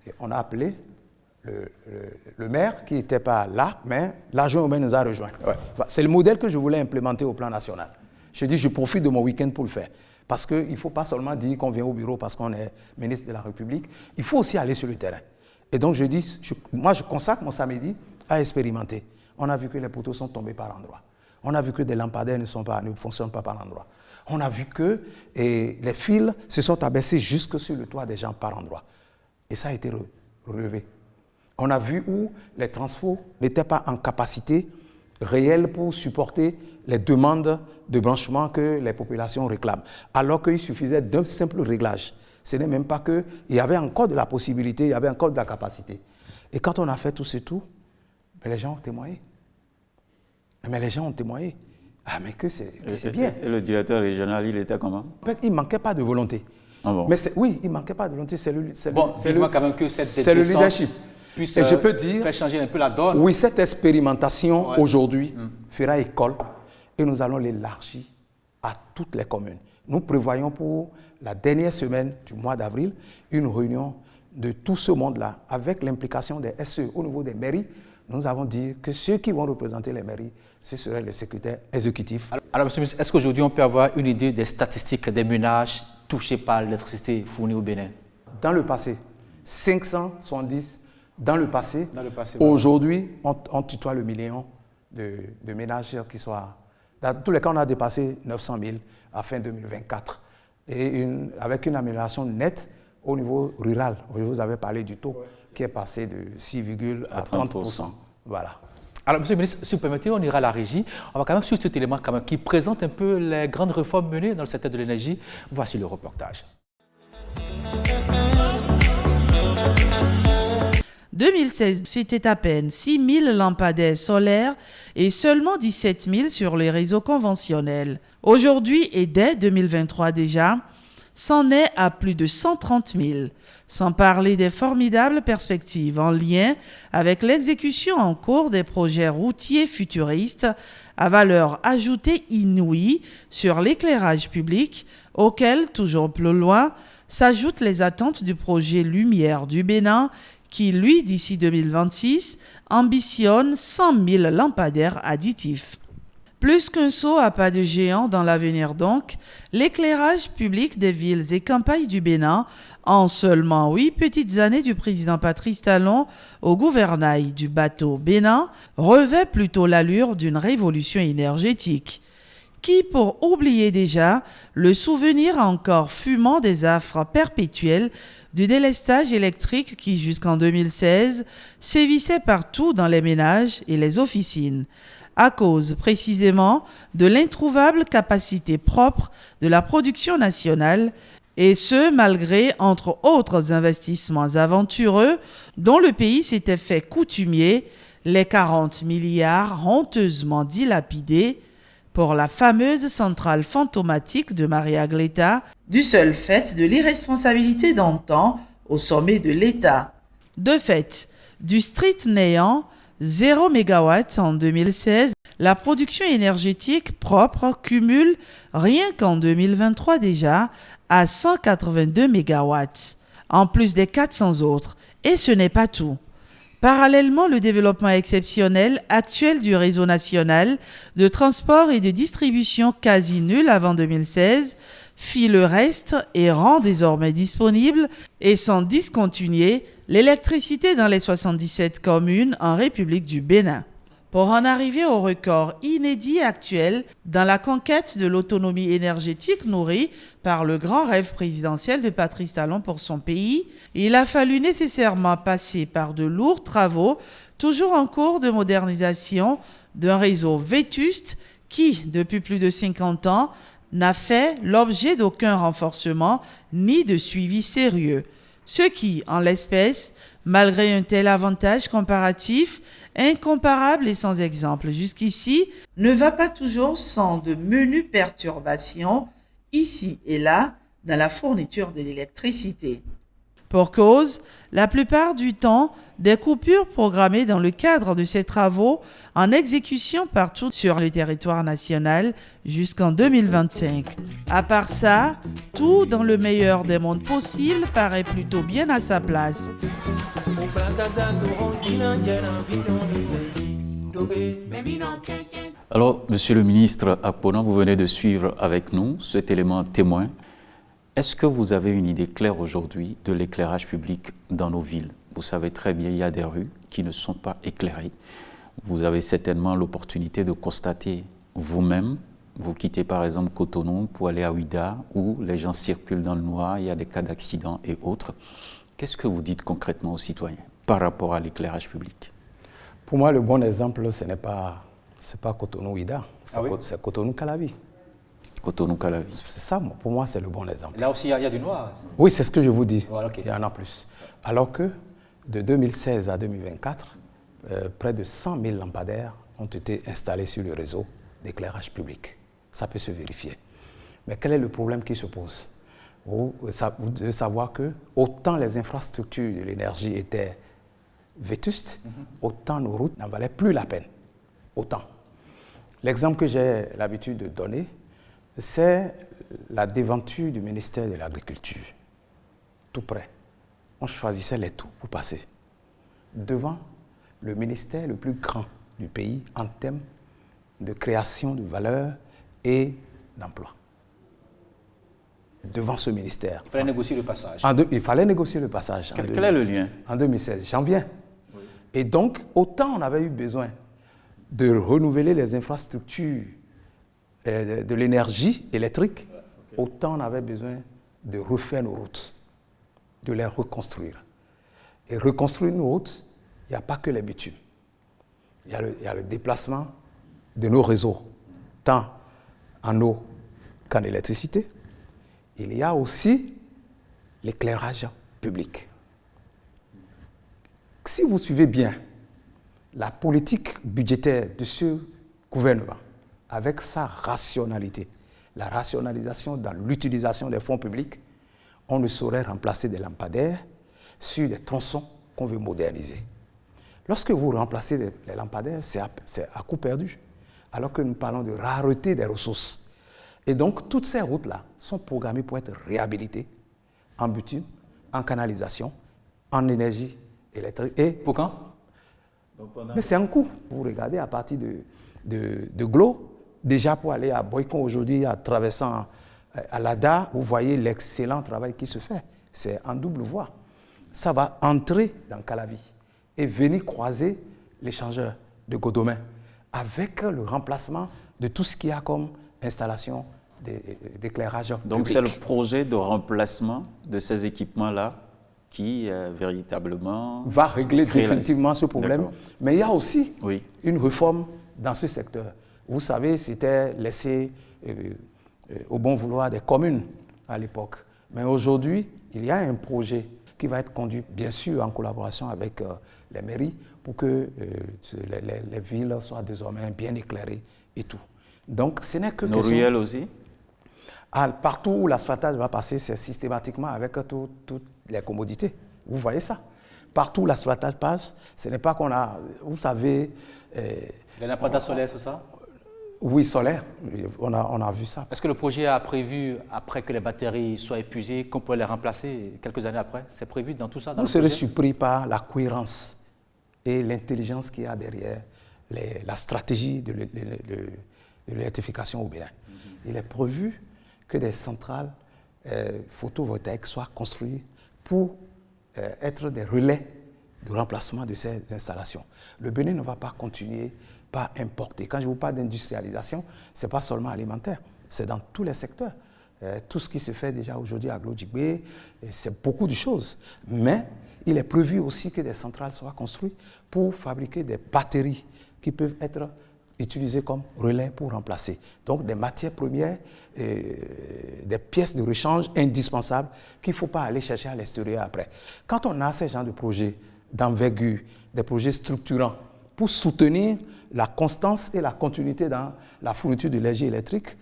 Et on a appelé le maire qui n'était pas là, mais l'adjoint au maire nous a rejoints. Ouais. C'est le modèle que je voulais implémenter au plan national. Je dis, je profite de mon week-end pour le faire. Parce qu'il ne faut pas seulement dire qu'on vient au bureau parce qu'on est ministre de la République. Il faut aussi aller sur le terrain. Et donc je dis, moi je consacre mon samedi à expérimenter. On a vu que les poteaux sont tombés par endroits. On a vu que des lampadaires ne fonctionnent pas par endroits. On a vu que les fils se sont abaissés jusque sur le toit des gens par endroits. Et ça a été relevé. On a vu où les transfos n'étaient pas en capacité réelle pour supporter les demandes de branchement que les populations réclament. Alors qu'il suffisait d'un simple réglage. Ce n'est même pas qu'il y avait encore de la possibilité, il y avait encore de la capacité. Et quand on a fait tout ce tour, les gens ont témoigné. Mais les gens ont témoigné. Ah, mais que c'est bien. Et le directeur régional, il était comment? Il ne manquait pas de volonté. Ah bon? Mais oui, il ne manquait pas de volonté. C'est le leadership. Et je peux dire, faire changer un peu la donne. Oui, cette expérimentation aujourd'hui fera école et nous allons l'élargir à toutes les communes. Nous prévoyons pour la dernière semaine du mois d'avril une réunion de tout ce monde-là avec l'implication des SE au niveau des mairies. Nous avons dit que ceux qui vont représenter les mairies, ce seraient les secrétaires exécutifs. Alors, monsieur le ministre, est-ce qu'aujourd'hui on peut avoir une idée des statistiques des ménages touchés par l'électricité fournie au Bénin? Dans le passé, 570 dans le passé. Ouais. Aujourd'hui, on tutoie le million de ménages qui soient... Dans tous les cas, on a dépassé 900 000 à fin 2024. Et avec une amélioration nette au niveau rural. Vous avez parlé du taux qui est passé de 6, à 30%. Voilà. Alors, monsieur le ministre, si vous permettez, on ira à la régie. On va quand même suivre cet élément qui présente un peu les grandes réformes menées dans le secteur de l'énergie. Voici le reportage. 2016, c'était à peine 6 000 lampadaires solaires et seulement 17 000 sur les réseaux conventionnels. Aujourd'hui et dès 2023 déjà, c'en est à plus de 130 000, sans parler des formidables perspectives en lien avec l'exécution en cours des projets routiers futuristes à valeur ajoutée inouïe sur l'éclairage public, auquel, toujours plus loin, s'ajoutent les attentes du projet Lumière du Bénin, qui, lui, d'ici 2026, ambitionne 100 000 lampadaires additifs. Plus qu'un saut à pas de géant dans l'avenir donc, l'éclairage public des villes et campagnes du Bénin, en seulement 8 petites années du président Patrice Talon au gouvernail du bateau Bénin, revêt plutôt l'allure d'une révolution énergétique. Qui, pour oublier déjà le souvenir encore fumant des affres perpétuelles du délestage électrique qui, jusqu'en 2016, sévissait partout dans les ménages et les officines, à cause précisément de l'introuvable capacité propre de la production nationale, et ce, malgré, entre autres investissements aventureux, dont le pays s'était fait coutumier, les 40 milliards honteusement dilapidés pour la fameuse centrale fantomatique de Maria Gleta, du seul fait de l'irresponsabilité d'antan au sommet de l'État. De fait, du strict néant, 0 MW en 2016, la production énergétique propre cumule, rien qu'en 2023 déjà, à 182 MW, en plus des 400 autres. Et ce n'est pas tout. Parallèlement, le développement exceptionnel actuel du réseau national de transport et de distribution quasi nul avant 2016 fit le reste et rend désormais disponible et sans discontinuer l'électricité dans les 77 communes en République du Bénin. Pour en arriver au record inédit actuel dans la conquête de l'autonomie énergétique nourrie par le grand rêve présidentiel de Patrice Talon pour son pays, il a fallu nécessairement passer par de lourds travaux, toujours en cours de modernisation, d'un réseau vétuste qui, depuis plus de 50 ans, n'a fait l'objet d'aucun renforcement ni de suivi sérieux. Ce qui, en l'espèce, malgré un tel avantage comparatif, incomparable et sans exemple jusqu'ici, ne va pas toujours sans de menues perturbations, ici et là, dans la fourniture de l'électricité. Pour cause, la plupart du temps, des coupures programmées dans le cadre de ces travaux en exécution partout sur le territoire national jusqu'en 2025. À part ça, tout dans le meilleur des mondes possibles paraît plutôt bien à sa place. Alors, Monsieur le ministre Aponan, vous venez de suivre avec nous cet élément témoin. Est-ce que vous avez une idée claire aujourd'hui de l'éclairage public dans nos villes? Vous savez très bien, il y a des rues qui ne sont pas éclairées. Vous avez certainement l'opportunité de constater vous-même, vous quittez par exemple Cotonou pour aller à Ouidah, où les gens circulent dans le noir, il y a des cas d'accidents et autres. Qu'est-ce que vous dites concrètement aux citoyens par rapport à l'éclairage public? Pour moi, le bon exemple, ce n'est pas Cotonou-Ouidah, c'est Cotonou-Calavi. Cotonou-Calavi. C'est ça, pour moi, c'est le bon exemple. Là aussi, il y a du noir. Oui, c'est ce que je vous dis. Voilà, okay. Il y en a plus. Alors que de 2016 à 2024, près de 100 000 lampadaires ont été installés sur le réseau d'éclairage public. Ça peut se vérifier. Mais quel est le problème qui se pose? Vous devez savoir que autant les infrastructures de l'énergie étaient vétustes, autant nos routes n'en valaient plus la peine. Autant. L'exemple que j'ai l'habitude de donner, c'est la déventure du ministère de l'Agriculture. Tout près. On choisissait les tout pour passer. Devant le ministère le plus grand du pays en termes de création de valeur et d'emploi. Devant ce ministère. Il fallait négocier le passage. Il fallait négocier le passage. Quel est le lien? En 2016, j'en viens. Oui. Et donc, autant on avait eu besoin de renouveler les infrastructures de l'énergie électrique, autant on avait besoin de refaire nos routes, de les reconstruire. Et reconstruire nos routes, il n'y a pas que les bitumes. Il y a le déplacement de nos réseaux, tant en eau qu'en électricité. Il y a aussi l'éclairage public. Si vous suivez bien la politique budgétaire de ce gouvernement, avec sa rationalité, la rationalisation dans l'utilisation des fonds publics, on ne saurait remplacer des lampadaires sur des tronçons qu'on veut moderniser. Lorsque vous remplacez les lampadaires, c'est à coût perdu, alors que nous parlons de rareté des ressources. Et donc, toutes ces routes-là sont programmées pour être réhabilitées en bitume, en canalisation, en énergie électrique. Et pour quand? Mais c'est un coût. Vous regardez à partir de Glo, déjà pour aller à Boycon aujourd'hui, en traversant à l'Ada, vous voyez l'excellent travail qui se fait. C'est en double voie. Ça va entrer dans Calavi et venir croiser l'échangeur de Godomain avec le remplacement de tout ce qu'il y a comme installation d'éclairage. Donc c'est le projet de remplacement de ces équipements-là qui véritablement va régler définitivement ce problème. Mais il y a aussi une réforme dans ce secteur. Vous savez, c'était laissé au bon vouloir des communes à l'époque. Mais aujourd'hui, il y a un projet qui va être conduit, bien sûr, en collaboration avec les mairies, pour que les villes soient désormais bien éclairées et tout. Donc, ce n'est que... Nos ruelles aussi? Partout où l'asphaltage va passer, c'est systématiquement avec toutes les commodités. Vous voyez ça? Partout où l'asphaltage passe, ce n'est pas qu'on a... Vous savez... les lampadaires solaires, c'est ça? Oui, solaire. On a vu ça. Est-ce que le projet a prévu, après que les batteries soient épuisées, qu'on pourrait les remplacer quelques années après? C'est prévu dans tout ça? Vous serez surpris par la cohérence et l'intelligence qu'il y a derrière la stratégie de l'électrification au Bénin. Il est prévu que des centrales photovoltaïques soient construites pour être des relais de remplacement de ces installations. Le Bénin ne va pas continuer par importer. Quand je vous parle d'industrialisation, ce n'est pas seulement alimentaire, c'est dans tous les secteurs. Tout ce qui se fait déjà aujourd'hui à Glodjigbe, c'est beaucoup de choses. Mais il est prévu aussi que des centrales soient construites pour fabriquer des batteries qui peuvent être utilisées comme relais pour remplacer. Donc des matières premières, des pièces de rechange indispensables qu'il ne faut pas aller chercher à l'extérieur après. Quand on a ces genres de projets d'envergure, des projets structurants pour soutenir la constance et la continuité dans la fourniture de l'énergie électrique,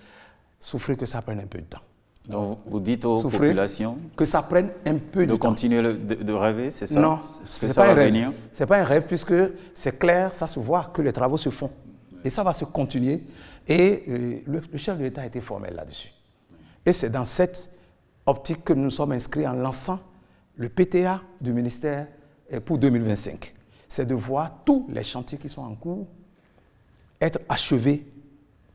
souffrez que ça prenne un peu de temps. Donc vous dites aux populations que ça prenne un peu de temps. De continuer de rêver, c'est ça? Non, ce n'est pas un rêve. Ce n'est pas un rêve puisque c'est clair, ça se voit que les travaux se font. Et ça va se continuer. Et le chef de l'État a été formel là-dessus. Et c'est dans cette optique que nous nous sommes inscrits en lançant le PTA du ministère pour 2025. C'est de voir tous les chantiers qui sont en cours être achevés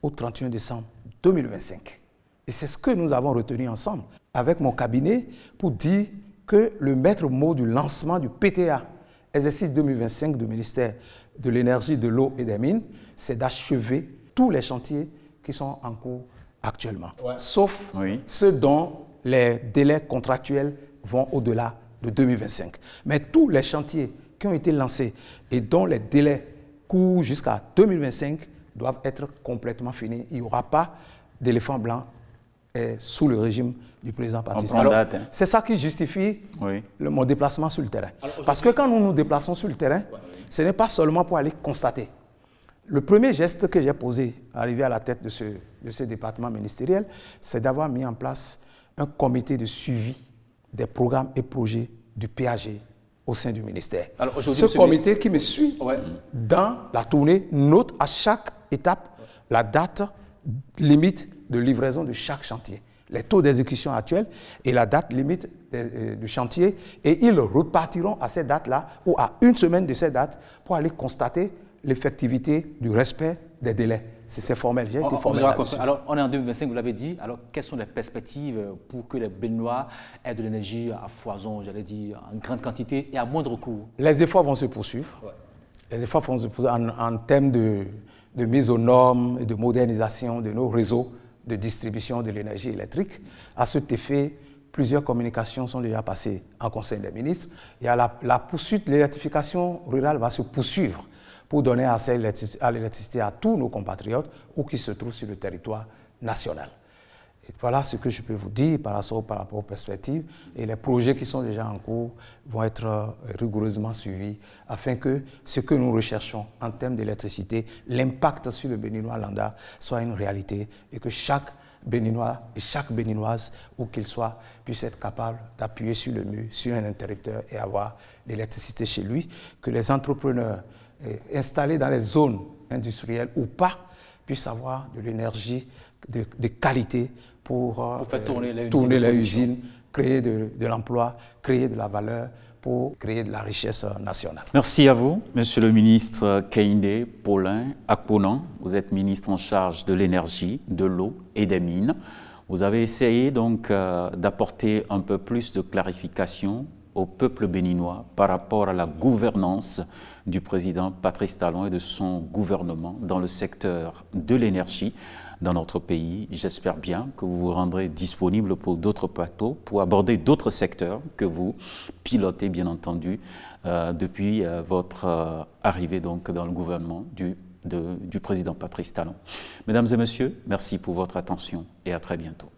au 31 décembre 2025. Et c'est ce que nous avons retenu ensemble avec mon cabinet pour dire que le maître mot du lancement du PTA, exercice 2025 du ministère de l'Énergie, de l'Eau et des Mines, c'est d'achever tous les chantiers qui sont en cours actuellement, sauf ceux dont les délais contractuels vont au-delà de 2025. Mais tous les chantiers qui ont été lancés et dont les délais courent jusqu'à 2025 doivent être complètement finis. Il n'y aura pas d'éléphant blanc sous le régime du président Baptiste. C'est ça qui justifie mon déplacement sur le terrain. Parce que quand nous nous déplaçons sur le terrain, ce n'est pas seulement pour aller constater. Le premier geste que j'ai posé, arrivé à la tête de ce département ministériel, c'est d'avoir mis en place un comité de suivi des programmes et projets du PAG au sein du ministère. Ce comité qui me suit dans la tournée note à chaque étape la date limite de livraison de chaque chantier, les taux d'exécution actuels et la date limite du chantier, et ils repartiront à ces dates-là ou à une semaine de ces dates pour aller constater l'effectivité du respect des délais. C'est formel, j'ai été formel là-dessus. Alors, on est en 2025, vous l'avez dit. Alors, quelles sont les perspectives pour que les Béninois aient de l'énergie à foison, j'allais dire, en grande quantité et à moindre coût? Les efforts vont se poursuivre. Ouais. Les efforts vont se poursuivre en termes de mise aux normes et de modernisation de nos réseaux de distribution de l'énergie électrique. À cet effet, plusieurs communications sont déjà passées en Conseil des ministres. Il y a la poursuite, l'électrification rurale va se poursuivre pour donner accès à l'électricité à tous nos compatriotes où qu'ils se trouvent sur le territoire national. Et voilà ce que je peux vous dire par rapport aux perspectives. Et les projets qui sont déjà en cours vont être rigoureusement suivis afin que ce que nous recherchons en termes d'électricité, l'impact sur le Béninois lambda soit une réalité et que chaque Béninois et chaque Béninoise, où qu'il soit, puisse être capable d'appuyer sur le mur, sur un interrupteur et avoir l'électricité chez lui, que les entrepreneurs installés dans les zones industrielles ou pas puissent avoir de l'énergie de qualité pour faire tourner les usines, créer de l'emploi, créer de la valeur, pour créer de la richesse nationale. Merci à vous, Monsieur le ministre Kehinde Paulin Akponan. Vous êtes ministre en charge de l'énergie, de l'eau et des mines. Vous avez essayé donc d'apporter un peu plus de clarification au peuple béninois par rapport à la gouvernance du président Patrice Talon et de son gouvernement dans le secteur de l'énergie dans notre pays. J'espère bien que vous vous rendrez disponible pour d'autres plateaux, pour aborder d'autres secteurs que vous pilotez, bien entendu, depuis votre arrivée donc dans le gouvernement du président Patrice Talon. Mesdames et messieurs, merci pour votre attention et à très bientôt.